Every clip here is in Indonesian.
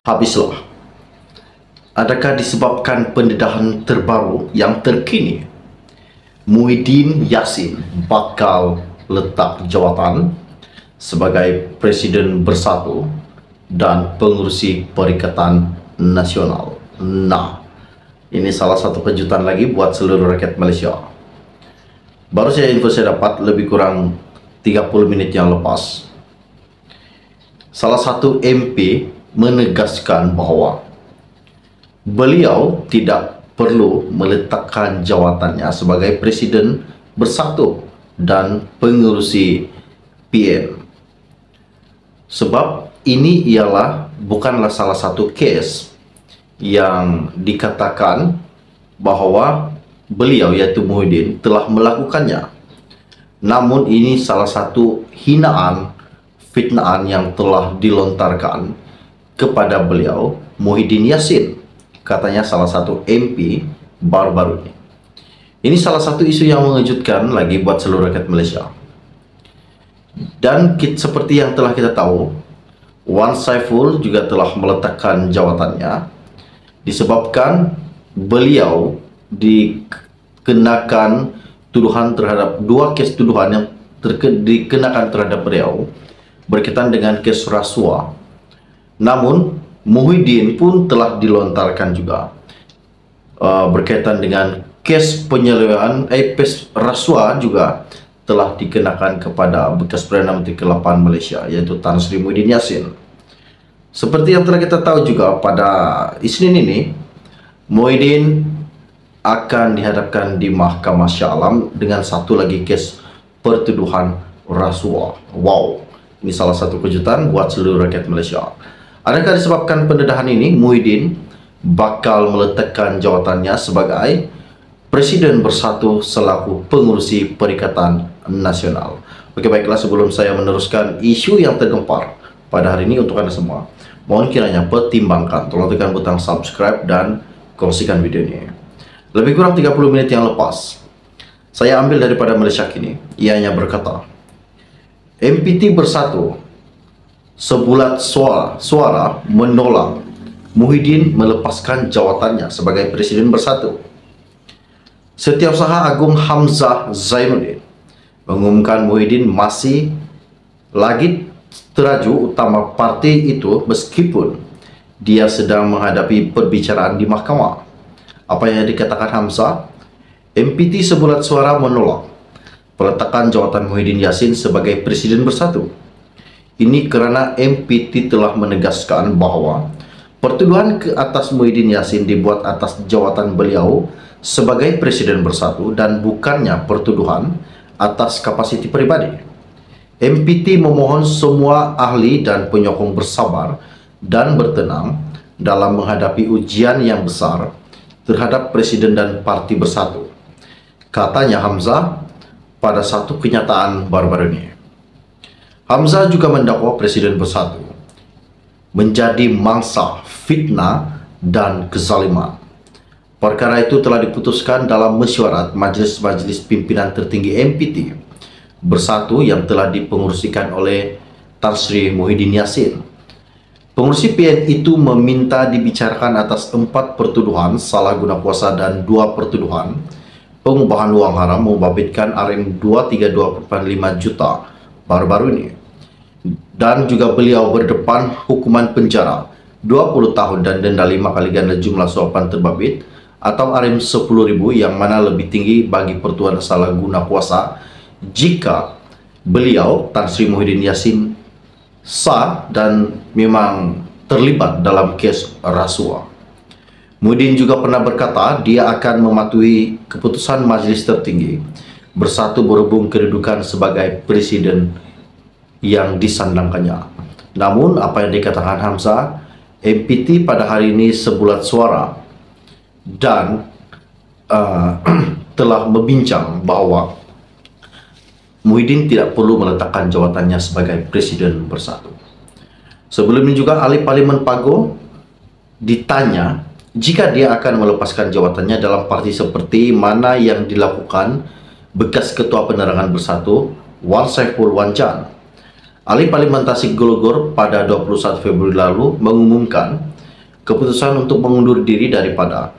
Habislah. Adakah disebabkan pendedahan terbaru yang terkini, Muhyiddin Yassin bakal letak jawatan sebagai Presiden Bersatu dan Pengurusi Perikatan Nasional? Nah, ini salah satu kejutan lagi buat seluruh rakyat Malaysia. Baru saja info saya dapat lebih kurang 30 menit yang lepas. Salah satu MP menegaskan bahawa beliau tidak perlu meletakkan jawatannya sebagai Presiden Bersatu dan Pengurusi PM. Sebab ini bukanlah salah satu kes yang dikatakan bahawa beliau, iaitu Muhyiddin, telah melakukannya. Namun ini salah satu hinaan, fitnaan yang telah dilontarkan kepada beliau, Muhyiddin Yassin, katanya salah satu MP baru-baru ini. Ini salah satu isu yang mengejutkan lagi buat seluruh rakyat Malaysia. Dan seperti yang telah kita tahu, Wan Saiful juga telah meletakkan jawatannya disebabkan beliau dikenakan tuduhan terhadap dua kes tuduhan yang dikenakan terhadap beliau berkaitan dengan kes rasuah. Namun Muhyiddin pun telah dilontarkan juga berkaitan dengan kes penyelewengan kes rasuah juga telah dikenakan kepada bekas Perdana Menteri ke-8 Malaysia, yaitu Tan Sri Muhyiddin Yassin. Seperti yang telah kita tahu juga, pada Isnin ini Muhyiddin akan dihadapkan di Mahkamah Shah Alam dengan satu lagi kes pertuduhan rasuah. Wow, ini salah satu kejutan buat seluruh rakyat Malaysia. Adakah disebabkan pendedahan ini Muhyiddin bakal meletakkan jawatannya sebagai Presiden Bersatu selaku Pengurusi Perikatan Nasional? Oke, baiklah, sebelum saya meneruskan isu yang tergempar pada hari ini untuk Anda semua, mohon kiranya pertimbangkan, tolong tekan butang subscribe dan kongsikan video ini. Lebih kurang 30 menit yang lepas, saya ambil daripada Malaysia Kini. Ianya berkata, MPT Bersatu sebulat suara menolak Muhyiddin melepaskan jawatannya sebagai Presiden Bersatu. Setiausaha Agung Hamzah Zainuddin mengumumkan Muhyiddin masih lagi teraju utama parti itu meskipun dia sedang menghadapi perbicaraan di mahkamah. Apa yang dikatakan Hamzah? MPT sebulat suara menolak peletakan jawatan Muhyiddin Yassin sebagai Presiden Bersatu. Ini kerana MPT telah menegaskan bahawa pertuduhan ke atas Muhyiddin Yassin dibuat atas jawatan beliau sebagai Presiden Bersatu dan bukannya pertuduhan atas kapasiti peribadi. MPT memohon semua ahli dan penyokong bersabar dan bertenang dalam menghadapi ujian yang besar terhadap Presiden dan Parti Bersatu, katanya Hamzah pada satu kenyataan baru-baru ini. Hamzah juga mendakwa Presiden Bersatu menjadi mangsa fitnah dan kezaliman. Perkara itu telah diputuskan dalam mesyuarat Majlis Pimpinan Tertinggi MPT Bersatu yang telah dipengurusikan oleh Tan Sri Muhyiddin Yassin. Pengurusi PN itu meminta dibicarakan atas 4 pertuduhan salah guna kuasa dan 2 pertuduhan pengubahan wang haram membabitkan RM232.5 juta baru-baru ini. Dan juga beliau berdepan hukuman penjara 20 tahun dan denda 5 kali ganda jumlah suapan terbabit atau RM10.000, yang mana lebih tinggi bagi pertuduhan salah guna kuasa jika beliau Tan Sri Muhyiddin Yassin sah dan memang terlibat dalam kes rasuah. Muhyiddin juga pernah berkata dia akan mematuhi keputusan Majlis Tertinggi Bersatu berhubung kedudukan sebagai Presiden yang disandangkannya. Namun apa yang dikatakan Hamzah, MPT pada hari ini sebulat suara dan telah membincang bahawa Muhyiddin tidak perlu meletakkan jawatannya sebagai Presiden Bersatu. Sebelum ini juga ahli Parlimen Pago ditanya jika dia akan melepaskan jawatannya dalam parti seperti mana yang dilakukan bekas Ketua Penerangan Bersatu Wan Saiful Wanjan. Ahli Parlimen Tasik Gologor pada 21 Februari lalu mengumumkan keputusan untuk mengundur diri daripada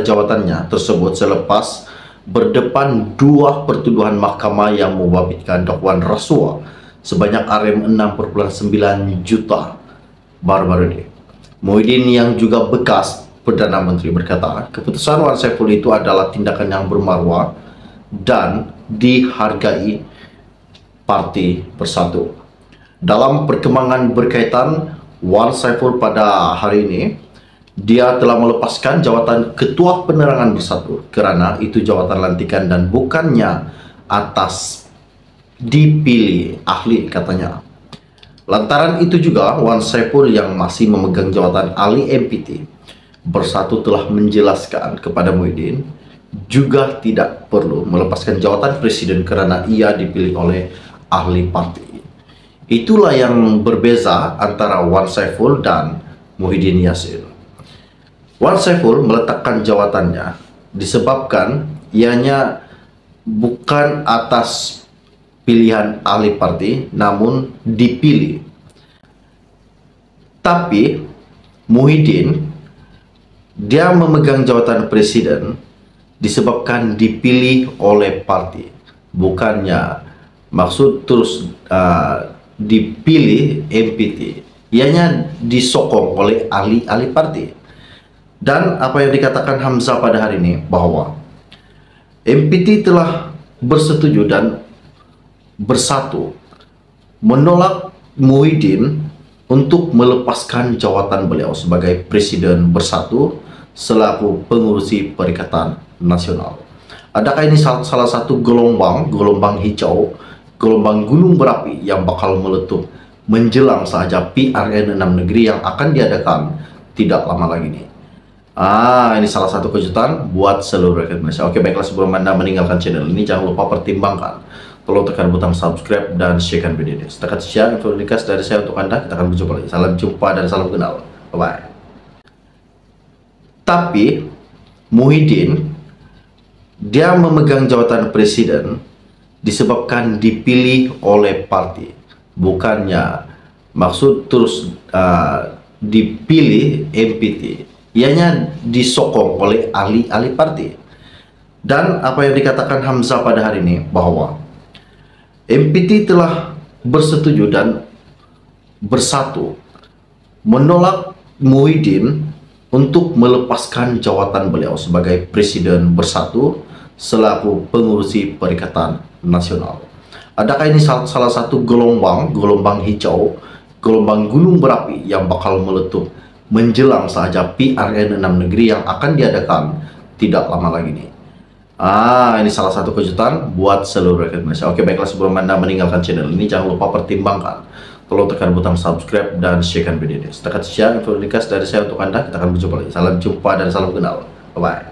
jabatannya tersebut selepas berdepan dua pertuduhan mahkamah yang membabitkan dakwaan rasuah sebanyak RM6,9 juta baru-baru ini. Muhyiddin yang juga bekas Perdana Menteri berkata, keputusan Wan Saiful itu adalah tindakan yang bermarwah dan dihargai Parti Bersatu. Dalam perkembangan berkaitan Wan Saiful pada hari ini, dia telah melepaskan jawatan Ketua Penerangan Bersatu kerana itu jawatan lantikan dan bukannya atas dipilih ahli, katanya. Lantaran itu juga Wan Saiful yang masih memegang jawatan ahli MPT Bersatu telah menjelaskan kepada Muhyiddin juga tidak perlu melepaskan jawatan presiden kerana ia dipilih oleh ahli parti. Itulah yang berbeza antara Wan Saiful dan Muhyiddin Yassin. Wan Saiful meletakkan jawatannya disebabkan ianya bukan atas pilihan ahli parti namun dipilih. Tapi Muhyiddin dia memegang jawatan presiden disebabkan dipilih oleh parti, bukannya maksud terus dipilih MPT. Ianya disokong oleh ahli-ahli parti. Dan apa yang dikatakan Hamzah pada hari ini bahwa MPT telah bersetuju dan bersatu menolak Muhyiddin untuk melepaskan jawatan beliau sebagai Presiden Bersatu selaku pengurusi Perikatan Nasional. Adakah ini salah satu gelombang hijau, gelombang gunung berapi yang bakal meletup menjelang saja PRN 6 negeri yang akan diadakan tidak lama lagi nih? Ini salah satu kejutan buat seluruh rakyat Indonesia. Oke, baiklah, sebelum Anda meninggalkan channel ini, jangan lupa pertimbangkan. Tolong tekan butang subscribe dan share video ini. Setakat sekian info ringkas dari saya untuk Anda. Kita akan berjumpa lagi. Salam jumpa dan salam kenal. Bye-bye. Tapi Muhyiddin dia memegang jawatan presiden disebabkan dipilih oleh parti, bukannya maksud terus dipilih MPT. Ianya disokong oleh ahli-ahli parti. Dan apa yang dikatakan Hamzah pada hari ini bahwa MPT telah bersetuju dan bersatu menolak Muhyiddin untuk melepaskan jawatan beliau sebagai Presiden Bersatu selaku pengurusi Perikatan Nasional. Adakah ini salah satu gelombang hijau, gelombang gunung berapi yang bakal meletup menjelang saja PRN 6 negeri yang akan diadakan tidak lama lagi nih? Ini salah satu kejutan buat seluruh rakyat Indonesia. Oke, baiklah, sebelum Anda meninggalkan channel ini, jangan lupa pertimbangkan. Tolong tekan butang subscribe dan share video ini. Setakat sekian info ringkas dari saya untuk Anda. Kita akan berjumpa lagi. Salam jumpa dan salam kenal. Bye-bye.